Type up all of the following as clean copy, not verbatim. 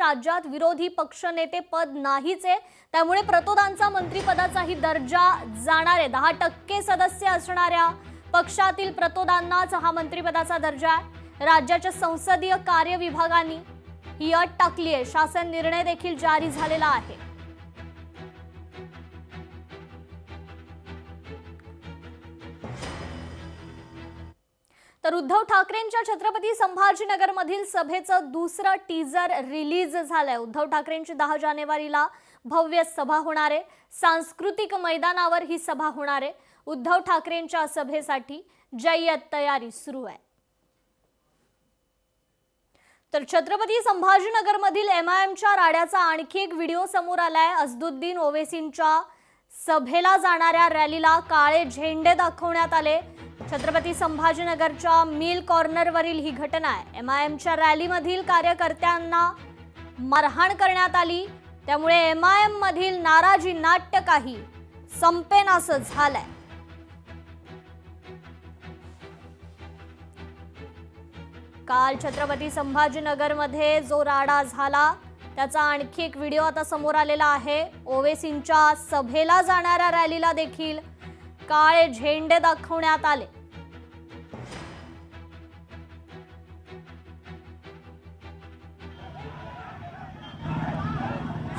राज्यात विरोधी पक्षनेते पद नाहीच आहे, त्यामुळे प्रतोदांचा मंत्रिपदाचाही दर्जा जाणार आहे। 10% सदस्य असणाऱ्या पक्षातील प्रतोदांनाच हा मंत्रिपदाचा दर्जा आहे। राज्याच्या संसदीय कार्य विभागाने ही अट टाकली आहे। शासन निर्णय देखील जारी झालेला आहे। तर उद्धव ठाकरेंच्या छत्रपती संभाजीनगर मधील सभेचं दुसरं टीजर रिलीज झालंय। उद्धव ठाकरेंची 10 जानेवारीला भव्य सभा होणार आहे। सांस्कृतिक मैदानावर ही सभा होणार आहे। उद्धव ठाकरेंच्या सभेसाठी जय्यत तयारी सुरू आहे। तर छत्रपती संभाजीनगर मधील एमआयएमच्या राड्याचा आणखी एक व्हिडिओ समोर आलाय। असदुद्दीन ओवेसींच्या सभेला जाणाऱ्या रॅलीला काळे झेंडे दाखवण्यात आले। छत्रपती संभाजीनगरच्या मिल कॉर्नरवरील ही घटना आहे। एमआयएमच्या रॅलीमधील कार्यकर्त्यांना मारहाण करण्यात आली, त्यामुळे एमआयएम मधील नाराजी नाट्य काही संपेनासं झालंय। काल छत्रपती संभाजीनगरमध्ये जो राडा झाला त्याचा आणखी एक व्हिडिओ आता समोर आलेला आहे। ओवेसींच्या सभेला जाणाऱ्या रॅलीला देखील काळे झेंडे दाखवण्यात आले।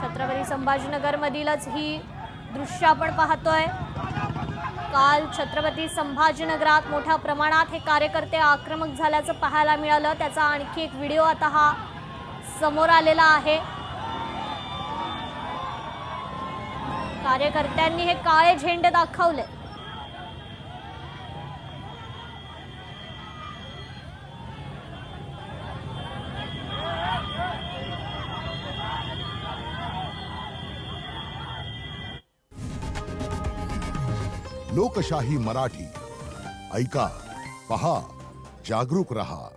छत्रपती संभाजीनगर मधीलच ही दृश्य आपण पाहतोय। काल छत्रपती संभाजीनगरात मोठ्या प्रमाणात हे कार्यकर्ते आक्रमक झाल्याचं पाहायला मिळालं। त्याचा आणखी एक व्हिडिओ आता हा समोर आलेला आहे। कार्यकर्त्यांनी हे काळे झेंडे दाखवले। लोकशाही मराठी ऐका, पहा, जागरूक रहा।